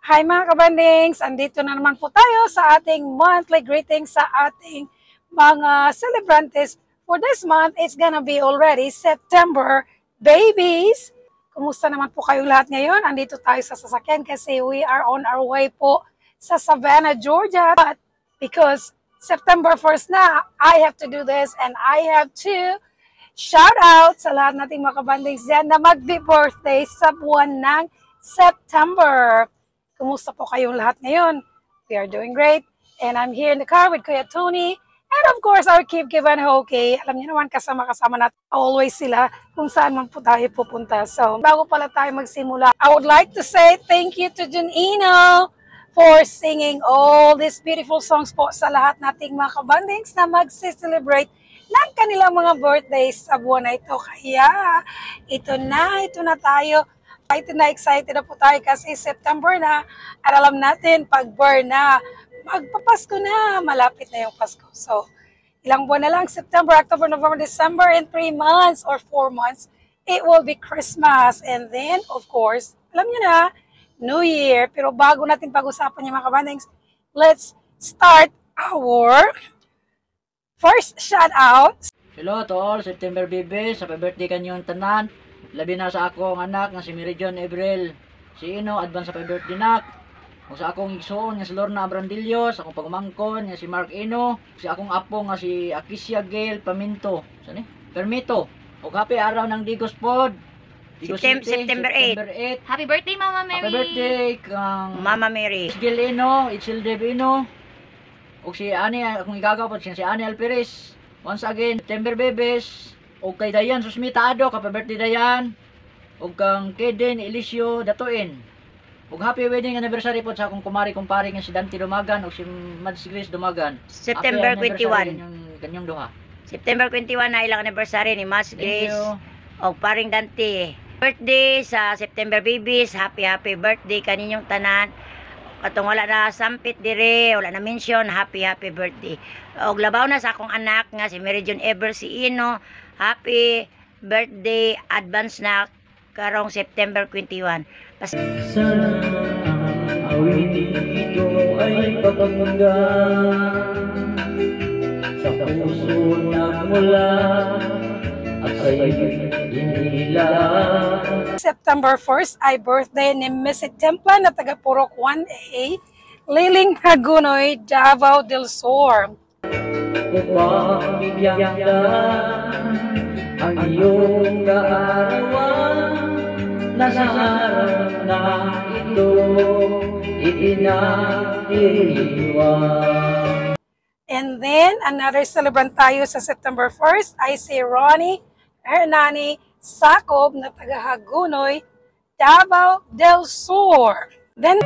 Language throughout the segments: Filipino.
Hi mga kabandings! Andito na naman po tayo sa ating monthly greetings sa ating mga celebrantes. For this month, it's gonna be already September. Babies! Kumusta naman po kayong lahat ngayon? Andito tayo sa sasakyan kasi we are on our way po sa Savannah, Georgia. But because September 1st na, I have to do this and I have to shout out sa lahat nating mga kabandings dyan na mag-birthday sa buwan ng September. Kumusta po kayong lahat ngayon? We are doing great. And I'm here in the car with Kuya Tony. And of course, our Keep and Okay. Alam niyo naman, kasama-kasama natin always sila kung saan man po tayo pupunta. So, bago pala tayo magsimula, I would like to say thank you to Junino for singing all these beautiful songs po sa lahat nating mga kabandings na mag-celebrate ng kanilang mga birthdays sa buwan na ito. Kaya, ito na tayo. Excited na po tayo kasi September na at alam natin pag burn na, magpapasko na, malapit na yung Pasko. So, ilang buwan na lang, September, October, November, December, in 3 months or 4 months, it will be Christmas. And then, of course, alam nyo na, New Year. Pero bago natin pag-usapan yung mga kabandings, let's start our first shout out. Hello to all September babies, happy birthday kanyong tanan. Labi na sa akong anak nga si Mary John Ebrel. Si Ino, advance happy birthday nak. Kung sa akong igsoon nga si Lorna Abrandillo, sa akong pagmangkon nga si Mark Ino, si akong apo nga si Akisha Gail Paminto. Saan Permito. O happy araw ng Digos Pod. Digos September 8. Happy birthday Mama Mary. Happy birthday kang Mama Mary. Gail Ino, Itzel Deb Ino. O si Ani, akong igagawad si Ani Alperes. Once again, September babies. O kay Dayan Susmita Ado, happy birthday Dayan. O kang Keden Elisio Datuin. O happy wedding anniversary po sa akong kumari-kumpari nga si Dante Dumagan o si Mads Grace Dumagan. September 21. Kanyang duha. September 21 na ilang anniversary ni Mads Grace o paring Dante. Birthday sa September babies. Happy birthday kaninyong tanan. Katong wala na sampit dire, wala na mention, happy birthday. Og labaw na sa akong anak nga si Mary John Ever si Ino. Happy birthday advance na karong September 21. Sana ang awitin ito ay pagpapaganda sa puso nagmula at sa'yo'y inila. September 1st ay birthday ni Miss Templa na taga Purok 1A, Liling Hagunoy, Davao del Sur. Upang bigyan ka ang iyong kaarawan, nasa harap na ito itinatiriwan. And then, another celebrant tayo sa September 1st ay si Ronnie Hernani Sacob na taga Hagunoy, Davao del Sur. Then,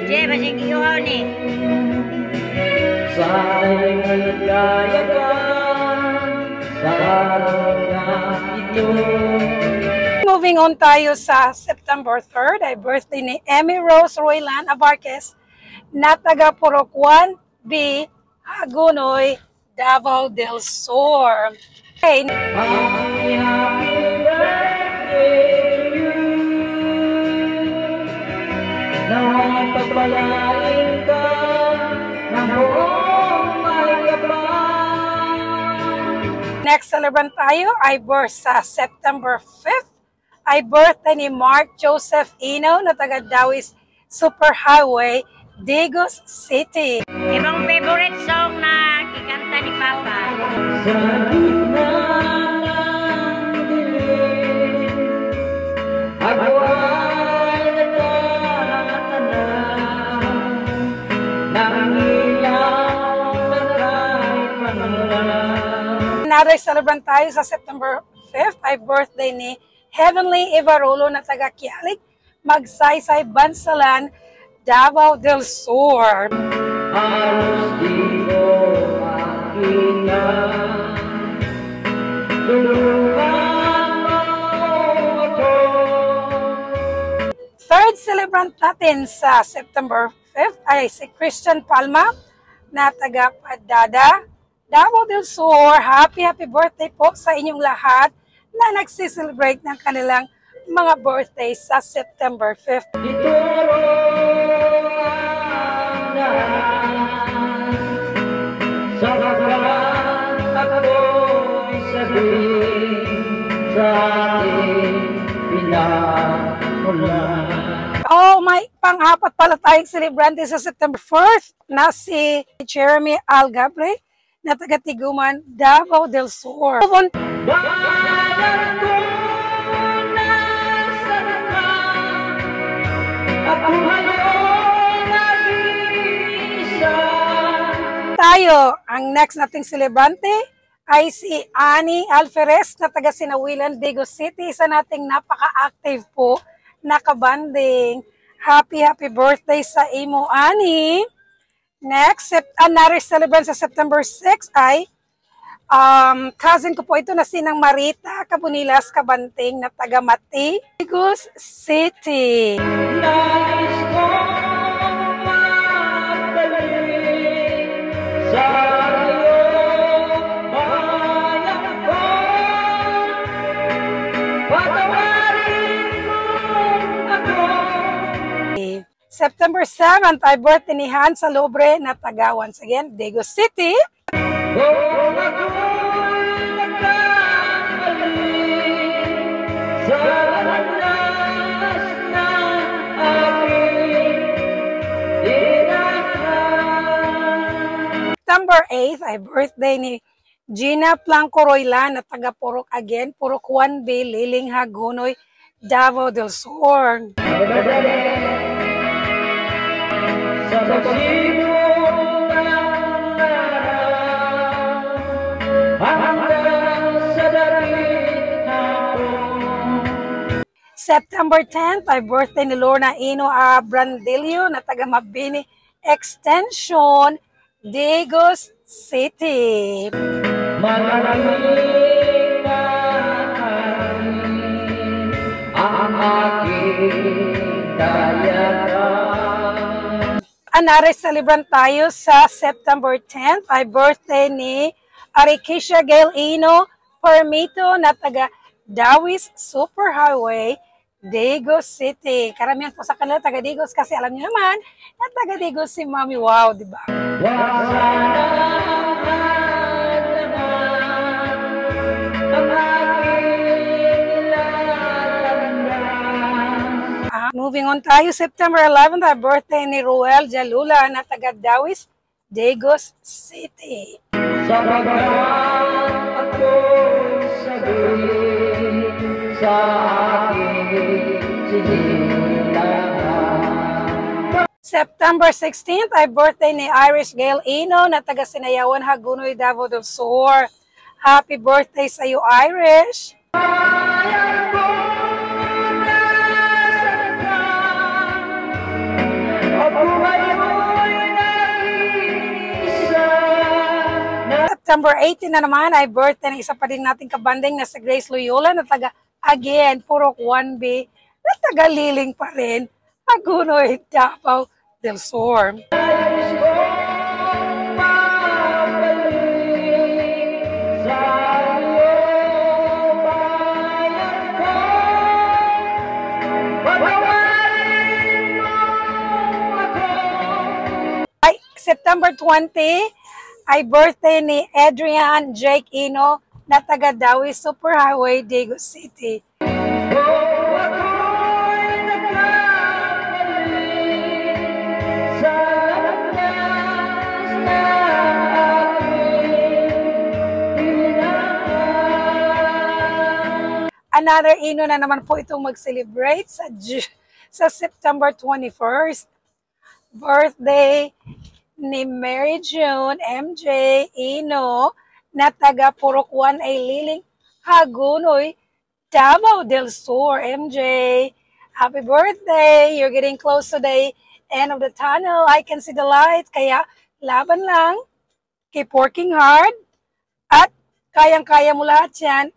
Jay, basig iuhaw ni. sana'y maligaya ka sa araw na ito. moving on tayo sa September 3rd ay birthday ni Emmy Rose Roylan Abarquez na taga Purok 1B, Hagunoy, Davao del Sur. Okay. Happy birthday to you. Nawa'y pagpalain ka ng buong may kapal. Next celebrant tayo ay sa September 5th ay birthday ni Mark Joseph Ino na taga Dawis Superhighway, Digos City. Ibang favorite song na kikanta ni Papa. Sa gitna ng dilim, ako ay natatanaw ng ilaw na kahit manlang. Another celebrant tayo sa September 5th ay birthday ni Heavenly Ibarolo na taga Kialik, Magsaysay, Bansalan, Davao del Sur. Alos di ko makita, tulungan mo ako. Third celebrant natin sa September 5th ay si Christian Palma na taga Padada, Davao del Sur. Happy birthday po sa inyong lahat na nagsiselebrate ng kanilang mga birthday sa September 5th. Ituro ang lahat sa pagkakaan ako'y sabihin sa ating pinamulan. Oh, may pang-apat pala tayong celebrante sa September 1st na si Jeremy Algabre na taga-Tiguman, Davao del Sur. Bayan ko nasaan ka, ako ngayon nag-iisa. Tayo, ang next nating celebrante ay si Annie Alferez na taga Sinawilan, Dagu City. Isa nating napaka-active po na kabanding. Happy birthday sa imo, Annie! Next, another celebrant sa September 6 ay cousin ko po ito na sinang Marita Cabunilas Kabanting na taga Mati, Dagu City. Nais kong magbalik sa iyo, bayan ko. Patawarin mo ako. September 7th ay birthday ni Han Salobre na taga once again, Dagu City. Kung ako'y nagkamali sa landas na aking dinaan. September 8th ay birthday ni Gina Blanco Roylan na taga Purok again, Purok 1B, Liling Hagunoy, Davao del Sur. Sa pagsigo ng araw hanggang sa darit hapon. September 10th ay birthday ni Lorna Ino Brandilio na taga Mabini Extension, Dagu City. Mananalig na ang aking dayaran. Another celebrant tayo sa September 10th ay birthday ni Arikisha Gail Ino Permito na taga Dawis Superhighway, Dagu City. Karamihan po sa kanila taga Digos kasi alam niyo naman na taga Digos si Mami. Wow, di ba? Moving on tayo, September 11th ay birthday ni Ruel Jalula na taga Dawis, Dagu City. Sa pagkakaan ako'y sabihin sa aking sinilangan. September 16th ay birthday ni Irish Gail Ino na taga Sinayawan, Hagunoy, Davao del Sur. Happy birthday sa iyo, Irish! Bayan ko nasaan ka, ako ngayon nag-iisa. September 18 na naman ay birthday ng isa pa din nating kabanding na si Grace Loyola na taga again, Purok 1B na taga Liling pa rin, Hagunoy, Davao del Sur. Nais kong mabalik sa iyo, bayan ko. Patawarin mo ako. Ay, September 20 ay birthday ni Adrian Jake Ino na taga Dawi Superhighway, Dagu City. Kung ako'y nagkamali sa landas na aking dinaan. Another Ino na naman po itong mag-celebrate sa September 21st. Birthday ni Mary June MJ Ino na taga Purok 1 ay Liling, Hagunoy, Davao del Sur. MJ, happy birthday! You're getting close to the end of the tunnel. I can see the light. Kaya laban lang. Keep working hard. At kayang-kaya mo lahat yan.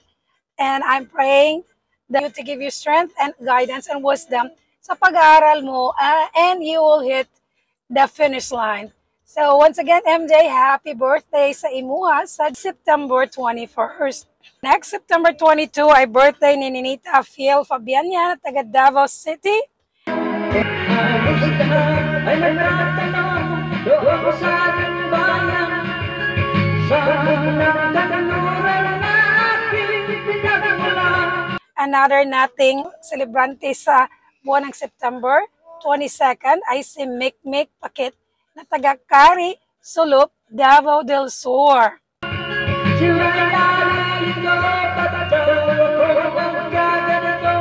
And I'm praying that you to give you strength and guidance and wisdom sa pag-aaral mo, and you will hit the finish line. So once again, MJ, happy birthday sa imuha sa September 21st. Next September 22 ay birthday ni Ninita Fiel Fabiania na taga Davao City. Ay nagtatanong doon sa ating bayan, sa nagtatanungan na aking pinagmulan. Another nating celebrante sa buwan ng September 22 ay si Mikmik Pakit na taga Kari, Sulup, Davao del Sur. Sila'y nalilito, tatawa ko ang gaganito,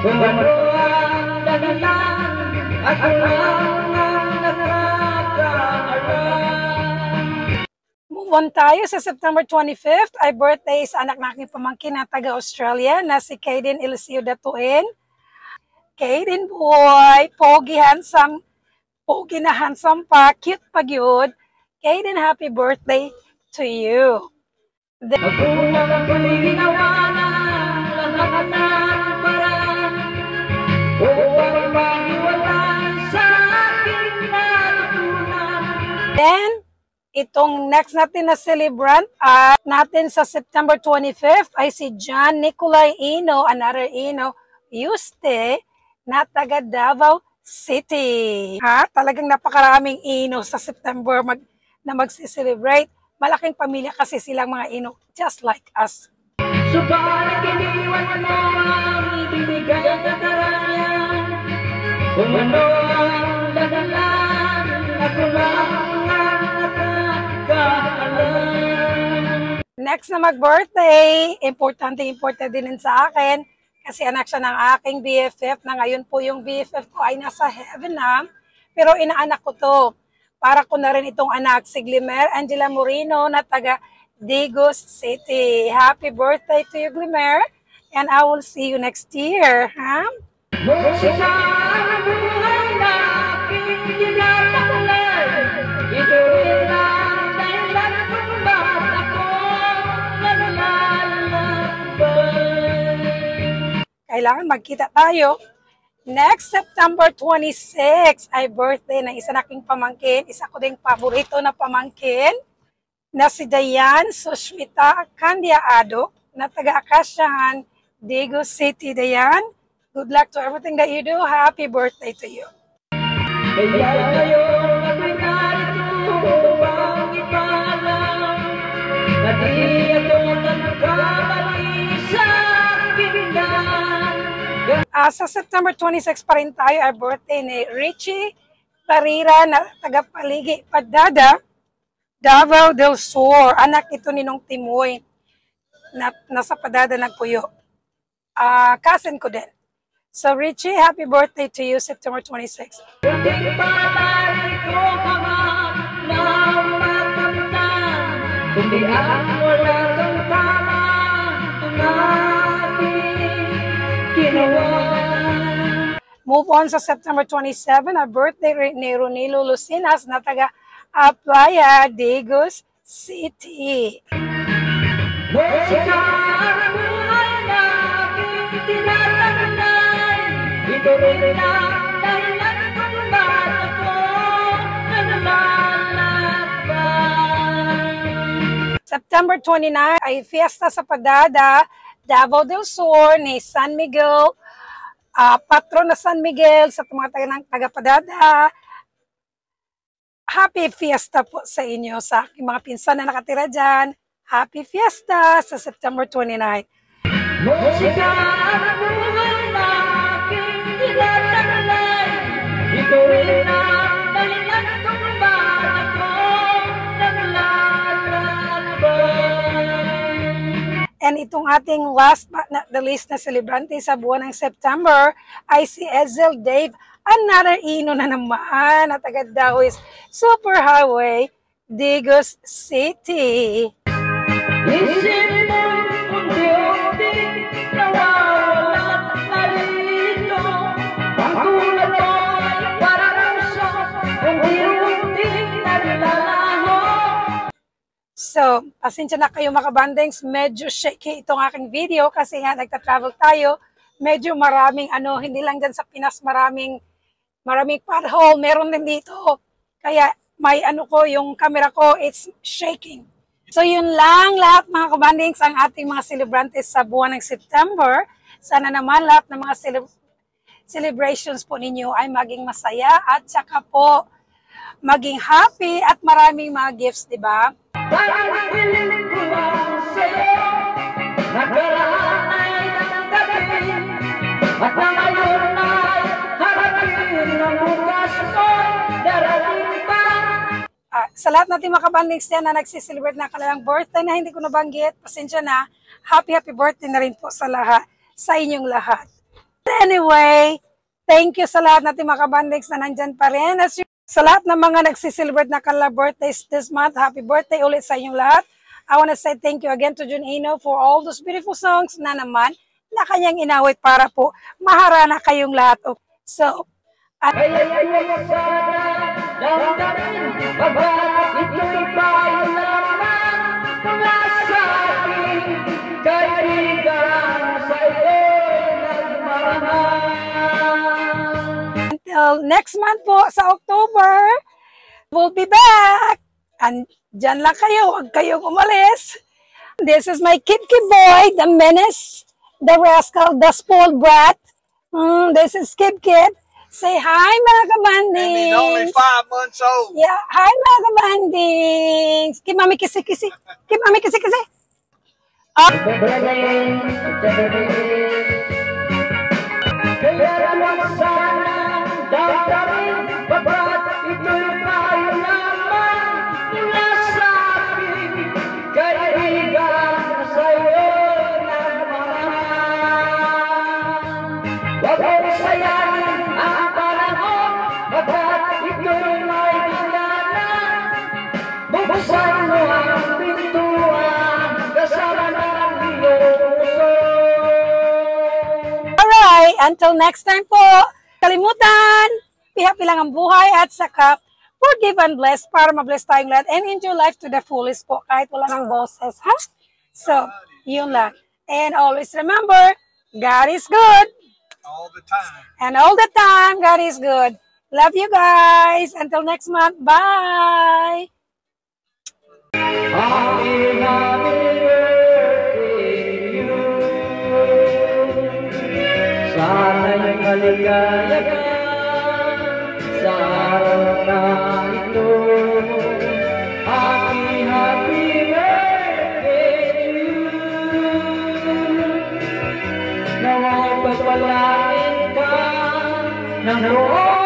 kung ano ang dahilan, ako lang ang nakakaalam. Move on tayo sa September 25th ay birthday sa anak na aking pamangkin na taga Australia na si Kaden Eliseo Datuin. Kaden boy, pogi handsome, pogi na handsome pa, cute pa gyud. Kaden, happy birthday to you. Nagpunang ako'y ginawa ng lahat ng paraan upang maghiwalay sa aking natutunan. Then, itong next natin na celebrant natin sa September 25th ay si John Nicolay Ino, another Ino, Yuste, na taga Davao City. Talagang napakaraming Ino sa September na magsi-celebrate. Malaking pamilya kasi silang mga Ino, just like us. Subalit iniwan mo ang ibinigay na karangyaan, kung ano ang dadalan, ako lang ang nakakaalam. Next na mag-birthday, importante din sa akin kasi anak siya ng aking BFF na ngayon po yung BFF ko ay nasa heaven na, pero inaanak ko to. Para ko na rin itong anak, si Glimer Angela Moreno na taga Digos City. Happy birthday to you, Glimer. And I will see you next year. Musika ang buhay na aking tinatakulay, ito rin ang dahilan kung bakit ako naglalakbay. Kailangan magkita tayo. Next September 26 ay birthday ng isa naking pamangkin, isa ko ding paborito na pamangkin, na si Dayan Sushmita Candiaado, na taga Akasyahan, Digos City. Dayan, good luck to everything that you do. Happy birthday to you. Kaya ngayon ako'y narito upang ipaalam na di ako nagkamali sa pinggan. Sa September 26 pa rin tayo ay birthday ni Richie Parira na taga Paligi, Padada, Davao del Sur. Anak ito ni Nong Timoy na nasa Padada nagpuyo. Cousin ko din. So Richie, happy birthday to you September 26. Kundi palagi ko mga namatanda, kundi ang wala kang tama ginawa. Move on sa September 27, a birthday ni Ronilo Lucinas na taga Playa, Digos City. Musika ang buhay na aking tinataglay, ito rin ang dahilan kung bakit ako naglalakbay. September 29 ay fiesta sa Padada, Davao del Sur ni San Miguel, patron na San Miguel sa mga taga-Padada. Happy fiesta po sa inyo, sa aking mga pinsan na nakatira dyan. Happy fiesta sa September 29. Musika ang buhay na aking tinataglay, ito rin ang dahilan kung bakit ako naglalakbay. And itong ating last but not the least na celebrante sa buwan ng September ay si Ezel Dave, another Ino na naman na taga Dawis Superhighway, Digos City. Isip mo'y unti-unti nawawalan na rito, ang tulad mo'y parang sa unti-unti nalalaho. So, pasensya na kayo mga bandings, medyo shaky itong aking video kasi nga nagta-travel tayo. Medyo maraming hindi lang dyan sa Pinas, maraming pothole, meron din dito. Kaya may yung camera ko, it's shaking. So yun lang lahat mga kabandings ang ating mga celebrantes sa buwan ng September. Sana naman lahat ng mga celebrations po ninyo ay maging masaya at saka po maging happy at maraming mga gifts, di ba? Sa lahat natin mga kabandings dyan na nagsiselebrate na kanilang birthday na hindi ko nabanggit, pasensya na, happy birthday na rin po sa lahat, sa inyong lahat. Anyway, thank you sa lahat natin mga kabandings na nandyan pa rin. Sa lahat ng mga nagsiselebrate na kanilang birthdays this month, happy birthday ulit sa inyong lahat. I want to say thank you again to Junino for all those beautiful songs na naman na kanyang inawit para po maharana kayong lahat. So, until next month po sa October, we'll be back. And dyan lang kayo, huwag kayong umalis. This is my Kipki boy, the menace, the rascal, the spoiled brat. This is Kip. Say hi, mga kabandings. And he's only 5 months old. Yeah, hi, mga kabandings. Kay Mami Kisi-Kisi. Kay Mami Kisi-Kisi. Alright, until next time po, kalimutan, happy lang ang buhay at saka forgive and bless para mabless tayong lahat and enjoy life to the fullest po kahit wala ng boses, ha? So, yun lang. And always remember, God is good. All the time. And all the time, God is good. Love you guys. Until next month. Bye. Happy birthday to you. Sana'y maligaya ka sa araw na ito. Happy birthday to you. Nawa'y pagpalain ka ng buong